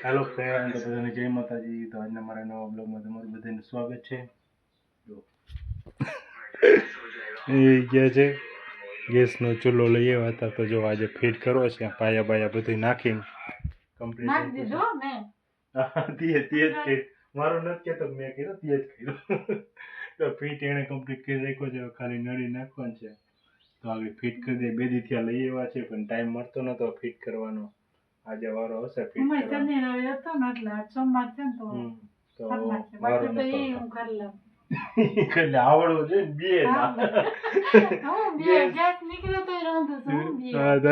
Hello friend, તો બધાને જય માતાજી. તો આજના મારા નવા બ્લોગમાં તમારું બધાનું સ્વાગત છે. એ ગયા છે ગેસનો ચૂલો લઈ આવ્યા હતા, તો જો આજે ફિટ કરવો છે. પાયા બાયા બધું નાખીને કમ્પ્લીટ મારું નથી કહેતો, મેં કીધું તે જ કર્યું. તો ફિટ એને કમ્પ્લીટ કરી રાખ્યો છે. ખાલી નળી નાખવાનું છે, તો આગળ ફિટ કરી દે. બે દી થયા લઈ આવ્યા છે, પણ ટાઈમ મળતો નતો ફિટ કરવાનો. આજે વારો આવશે ફિટ કરવાનો. તો વારો નતો એટલે આવડવું જોઈએ બે ના.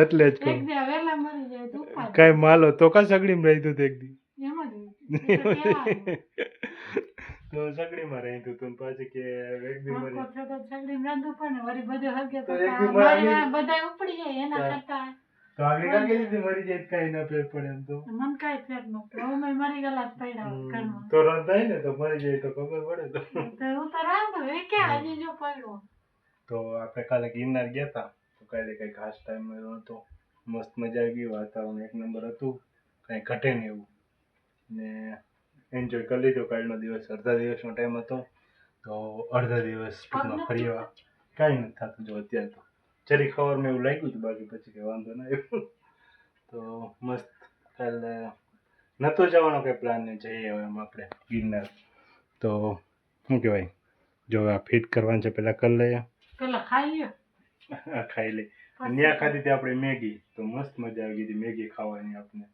એટલે જ કહું કઈ માલો તો કા સગડીમાં રહી તું એક દી. તો સગડીમાં રહી તું પાછી કે એક દી મરી તો આગળ કાકી દીધી મરી જાય કઈ ના ફેર પડે એમ. તો મન કઈ ફેર ન પડે, અમે મરી ગયેલા પડ્યા તો રંધાય ને, તો મરી જાય તો ખબર પડે. તો હું તો રાંધું એ કે હજી જો પડ્યો. તો આપણે કાલે ગિરનાર ગયા હતા, તો કાલે કઈ ખાસ ટાઈમ મળ્યો નતો. મસ્ત મજા આવી ગઈ, વાતાવરણ એક નંબર હતું, કઈ ઘટે નહીં એવું, ને એન્જોય કરી લીધો. કાલનો દિવસ અડધા દિવસનો ટાઈમ હતો, તો અડધા દિવસ ટૂંકમાં ફર્યા. કાંઈ નથી થતું જો અત્યારે તો જરી ખબરમાં એવું લાગ્યું હતું, બાકી પછી કંઈ વાંધો ના આવ્યો. તો મસ્ત કાલે નહોતો જવાનો કંઈ પ્લાન ને જઈએ હવે એમ આપણે ગિરનાર. તો શું કહેવાય, જો આ ફિટ કરવાનું છે પહેલાં કરી લઈએ, પહેલાં ખાઈ લે. ખાઈ લે. ત્યાં ખાધી હતી આપણે મેગી, તો મસ્ત મજા આવી ગઈ હતી મેગી ખાવાની. આપણે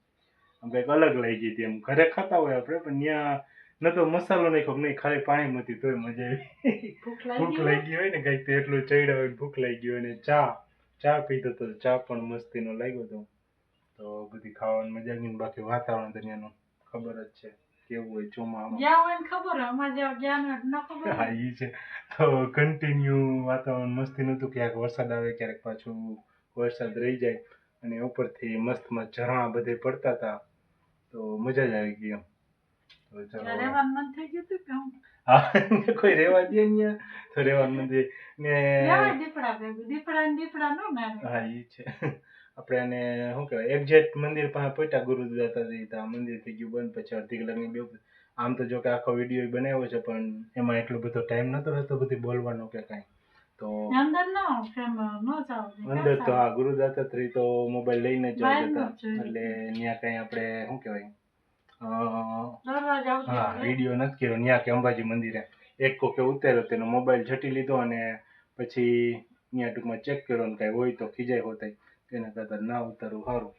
આમ કંઈક અલગ લઈ ગઈ હતી. એમ ઘરે ખાતા હોય આપણે, પણ ત્યાં ન તો મસાલો નાખ્યો નહીં, ખાલી પાણી હતી તોય મજા આવી. ભૂખ લાગી હોય ને કંઈક, તો એટલું ચડ્યા હોય, ભૂખ લાગી હોય. ને ચા પીતો તો ચા પણ મસ્તીનો લાગ્યો હતો. તો બધી ખાવાની મજા આવી. બાકી વાતાવરણ દરિયાનું ખબર જ છે કેવું હોય ચોમામાં. હા એ છે. તો કન્ટિન્યુ વાતાવરણ મસ્તી નતું, ક્યાંક વરસાદ આવે ક્યારેક પાછું વરસાદ રહી જાય, અને ઉપરથી મસ્ત મસ્ત ઝરણા બધે પડતા હતા, તો મજા જ આવી ગઈ એમ. તો હા કોઈ રેવા દે અહીંયા, તો રેવાનું નથી ને. હા એ છે. આપણે એને શું કહેવાય, એક્ઝેક્ટ મંદિર પાસે પહોંચ્યા ગુરુદાતા મંદિર થઈ ગયું બંધ. પછી અડધી કલાકની બે. આમ તો જો કે આખો વિડીયો બનાવ્યો છે, પણ એમાં એટલો બધો ટાઈમ નતો રહેતો બધી બોલવાનો કે કાંઈ. તો અંદર તો હા ગુરુદાતાત્રી તો મોબાઈલ લઈને જ જતા હતા, એટલે ત્યાં કંઈ આપણે શું કહેવાય હા વિડીયો નથી કર્યો. ત્યાં કે અંબાજી મંદિરે એક કોકે ઉતાર્યો, તેનો મોબાઈલ ઝટી લીધો, અને પછી ત્યાં ટૂંકમાં ચેક કર્યો ને કાંઈ હોય તો ખીજાય હોતાય, એના કરતાં ના ઉતારવું સારું.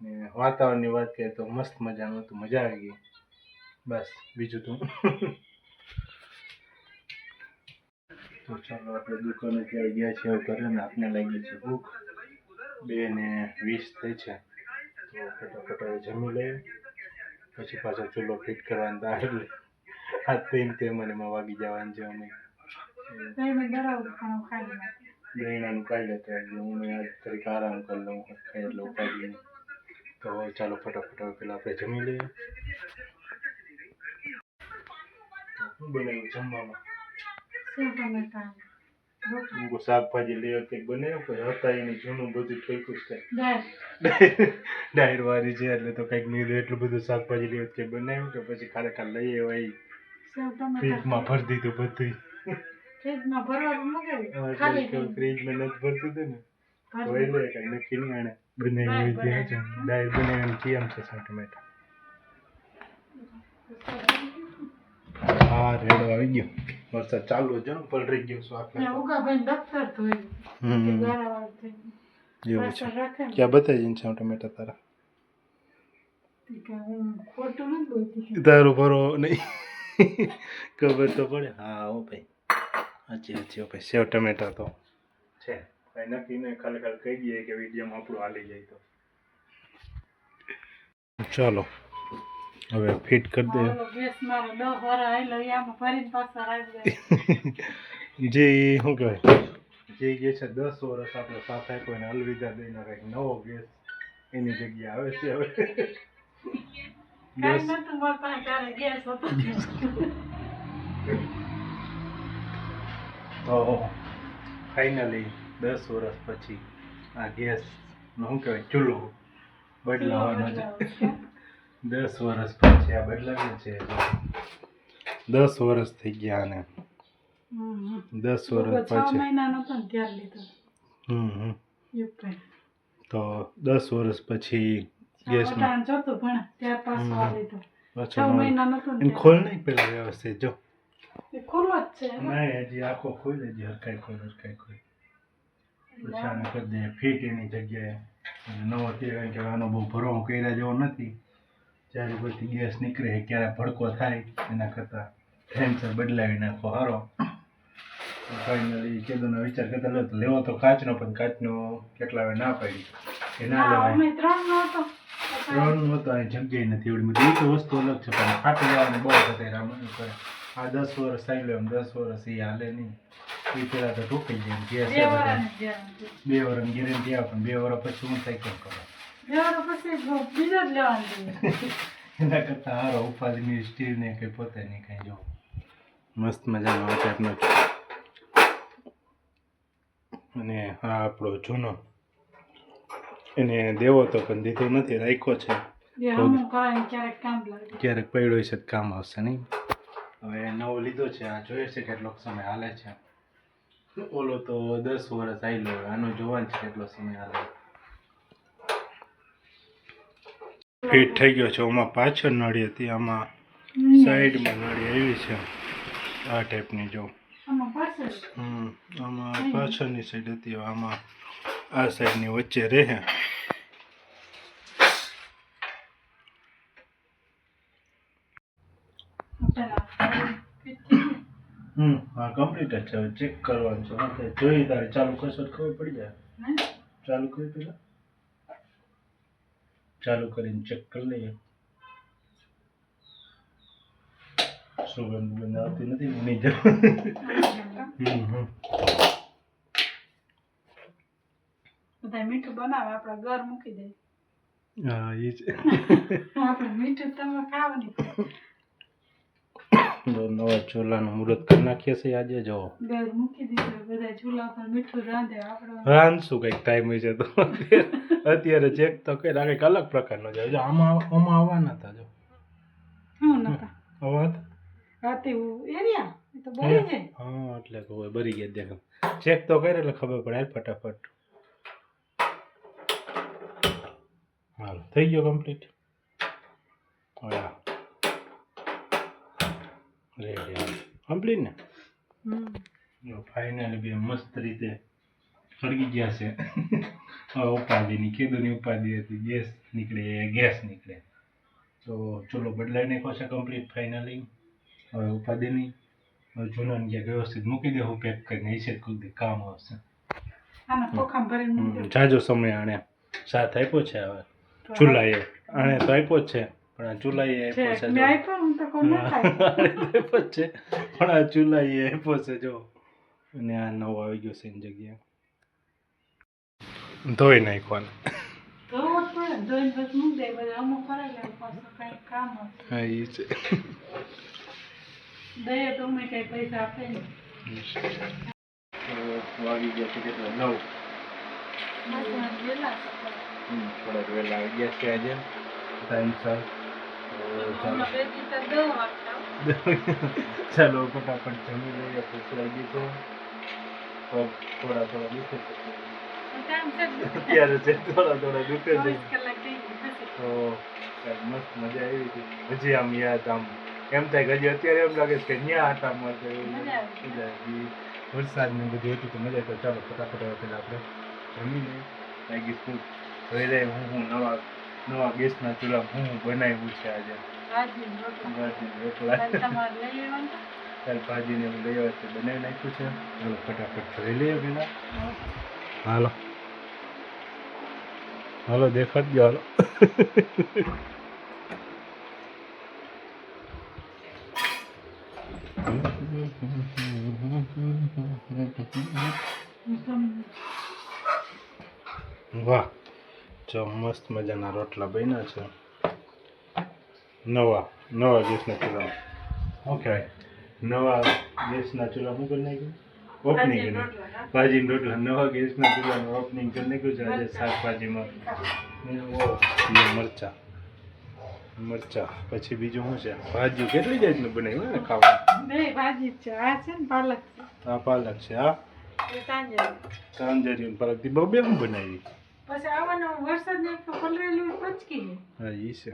ને વાતાવરણની વાત કરીએ તો મસ્ત મજાનું હતું, મજા આવી ગઈ. બસ બીજું તો ચાલો આપણે દુકાને ત્યાં ગયા છીએ ઘરે, ને આપને લાગી છે ભૂખ. 2:20 થઈ છે, તો ફટાફટ જમી લઈએ, પછી પાછો ચૂલો ફિટ કરવાનો હતા. એટલે આ તે મને વાગી જવાનું છે. અમે દહીણાનું કાઢી લેતા, એટલે હું આજ તરીકે આરામ કરી લઉં, ખાઈ એટલે ઉપાડી નહીં. તો ચાલો ફટાફટ પેલા આપણે જમી લઈએ. શું બનાવ્યું જમવામાં? શાકભાજી લેવા કંઈક બનાવ્યું, કોઈ હતા એની જૂનું બધું ઠોક્યું છે. ડાયર વાળી છે એટલે તો કંઈક નહીં. એટલું બધું શાકભાજી લેવા કંઈક બનાવ્યું કે પછી ખાલી લઈ આવ્યા, ફ્રીજમાં ભરી દીધું બધું. ફ્રીજમાં નથી ભરતું હતું ને, તો એટલે કઈ નક્કી નહીં. આને બનાવી હોય ત્યાં ડાયર બનાવીને કેમ છે ટમેટા. હા રેડો આવી ગયો. વરસાદ ચાલુ છે ને, પલળી ગયો શાક. એવું છે. ક્યાં બતાવી છે ટમેટા તારા? તારું ભરો નહીં ખબર તો પડે. હા હો ભાઈ, સાચી ભાઈ. સેવ ટમેટા તો છે, કઈ નક્કી નહીં. ખાલી કહી દઈએ કે વિડીયોમાં આપણું હાલી જાય તો. ચાલો હવે ફિટ કરી દે. જે શું કહેવાય, જે ગેસ છે 10 વર્ષ આપણે સાથ આપ્યો એને અલવિદા દઈને કંઈક નવો ગેસ એની જગ્યાએ આવે છે હવે. તો ફાઇનલી 10 વર્ષ પછી આ ગેસ શું કહેવાય ચૂલો બદલાવાનો છે 10 વર્ષ પછી આ બદલાવ્યું છે 10 વર્ષ થઈ ગયા આને 10 વર્ષ પછી 6 મહિનાનો તો ત્યાર લીધો તો 10 વર્ષ પછી ગેસ ચોથું પણ ત્યાર પાછો આ લીધો 6 મહિનાનો તો ખોલ નહીં પેલા વ્યવસ્થિત જો એ ખોલવા જ છે નહીં હજી આખો ખોલે જ હરકાઈ ખોલ પછી આને કરી દે ફીટ એની જગ્યાએ નવો તેલ કે આનો બહુ ભરવો કર્યા જેવો નથી જ્યારે પછી ગેસ નીકળે ક્યારે ભડકો થાય એના કરતાં ટેન્સર બદલાવી નાખો હારો ફાઇનલી કેદોનો વિચાર કરતા લો લેવો તો કાચનો પણ કાચનો કેટલા વાર ના પાડી એ ના લેવાય 3 નો તો અહીં જગ્યાએ નથી એવડી બધી એ તો વસ્તુ અલગ છે પણ ફાટી જવાનું બહુ થતા રામણ કરે આ 10 વર્ષ થઈ લો એમ 10 વર્ષ એ હાલે નહીં એ પેલા તો ઢોકાઈ જાય ગેસ 2 વર્ષની ગેરંટી આવે પણ 2 વર્ષ પછી હું થાય કેમ કરો 2 વર્ષ પછી બીજો જ લેવાનું એના કરતાં હારો ઉપાધિની સ્ટીલ ને કંઈ પોતે નહીં કાંઈ જો મસ્ત મજાનો ટાઈપનો અને આ આપણો જૂનો એને દેવો તો પણ દીધો નથી રાખ્યો છે ક્યારેક પડ્યો છે કામ આવશે નહીં હવે નવો લીધો છે આ જોઈએ છે કેટલોક સમય હાલે છે ઓલો તો 10 વર્ષ આવેલો આનો જોવાનું છે કેટલો સમય હાલે ફિટ થઈ ગયો છે આમાં પાછળ નળી હતી આમાં સાઈડમાં નળી આવી છે આ ટાઈપની જો આમાં પાછળની સાઈડ હતી આમાં આ સાઈડની વચ્ચે રહે હા કમ્પ્લીટ જ છે હવે ચેક કરવાનું છે હા જોઈ તારે ચાલુ કરશો તો ખબર પડી જાય ચાલુ કરી પેલા ચાલુ કરીને ચેક કરી લઈએ સુગંધ બંધ આવતી નથી ઉની જ બધા મીઠું બનાવે આપણા ઘર મૂકી દે હા એ છે આપણે મીઠું તમે ખાવ નહીં નવા ચૂલાનું મુહૂર્ત કરી નાખીએ છીએ આજે જો ઘર મૂકી દીધું બધા ચૂલા પર મીઠું રાંધે આપણે રાંધશું કંઈક ટાઈમ હોય છે તો અત્યારે ચેક તો કઈ કંઈક અલગ પ્રકારનો જાય આમાં આવવાના હતા જો શું નતા અવાજ આતી એરિયા તો બરી જાય હા એટલે કોઈ બરી ગયા દેખ ચેક તો કરે એટલે ખબર પડે ફટાફટ હાલ થઈ ગયો કમ્પ્લીટ હા રેડી કમ્પ્લીટ ને જો ફાઇનલી બે મસ્ત રીતે સળગી ગયા છે હવે ઉપાધિની કીધુંની ઉપાધિ હતી ગેસ નીકળે તો ચલો બદલાઈ નાખ્યો છે કમ્પ્લીટ ફાઇનલી હવે ઉપાધિની હવે જૂનાને ક્યાંક વ્યવસ્થિત મૂકી દેવું પેક કરીને એસે જ કામ આવશે જાજો સમય આણે સાથ આપ્યો છે હવે ચૂલાએ આણે તો આપ્યો જ છે પણ આ ચૂલાએ આપ્યો છે પણ આ ચૂલાએ આપ્યો છે જો અને આ નવો આવી ગયો છે એની જગ્યાએ ધોઈ નાખવાનું હા એ છે દયા તો મેં કઈ પૈસા આપે ને વાગી ગયા છે કેટલા 9 થોડાક વહેલા આવી ગયા છે આજે ટાઈમસર ચાલો ફટાફટ જમી લઈએ ભૂખ લાગી તો થોડા દુખે અત્યારે છે થોડા દુખે છે તો મસ્ત મજા આવી હતી હજી આમ યાદ આમ એમ થાય હજી અત્યારે એમ લાગે કે ન્યા હતા મળશે વરસાદ ને બધું હતું તો મજા તો ચાલો ફટાફટ પેલા આપણે જમી લઈએ લાગી સ્કૂલ જોઈ લે હું નવા ગેસના ચૂલા હું બનાવ્યું છે આજે રોટલા ભાજીને હું લઈ આવ્યો છે બનાવી નાખ્યું છે ચાલો ફટાફટ જોઈ લઈએ પેલા હાલો દેખાડ દો હાલો વાહ જો મસ્ત મજાના રોટલા બન્યા છે નવા ગેસના ચૂલા ઓકે નવા ગેસના ચૂલા શું કરી નાખ્યું ઓપનિંગ ભાજીના રોટલા નવા ગેસના ચૂલાનું ઓપનિંગ કરી નાખ્યું છે આજે શાકભાજીમાં મરચા પછી બીજું શું છે ભાજી કેટલી જાતનું બનાવ્યું ને ખાવાનું બે ભાજી છે આ છે ને પાલક છે આ પાલક છે આ તાંજરી પાલક થી બહુ બે હું બનાવી પછી આવવાનો વરસાદ ને તો પલરેલું પચકી હા ઈ છે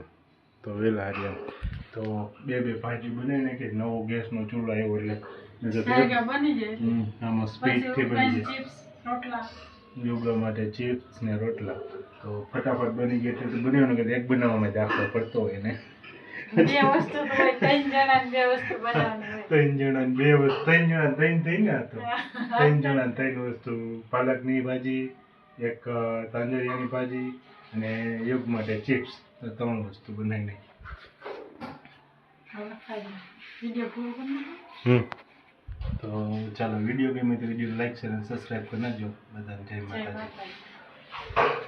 તો વેલા હારી તો બે ભાજી બનાવીને કે નવો ગેસનો ચૂલો આવ્યો એટલે બની જાય આમાં સ્પીડ થી બની જાય ચિપ્સ રોટલા યોગા માટે ચિપ્સ ને રોટલા તો ફટાફટ બની ગઈ એટલે બનાવવાનું કે એક બનાવવામાં દાખલો પડતો હોય ને બે વસ્તુ તો હોય ત્રણ જણા બે વસ્તુ બનાવવાની ત્રણ જણા થઈ ને તો ત્રણ જણા ત્રણ વસ્તુ પાલકની ભાજી એક તાંજરિયાની ભાજી અને યોગ માટે ચિપ્સ તો ત્રણ વસ્તુ બનાવી નાખી તો ચાલો વિડીયો ગમે તો વિડીયો લાઈક શેર અને સબસ્ક્રાઈબ કરી નાખજો બધાને જય માતાજી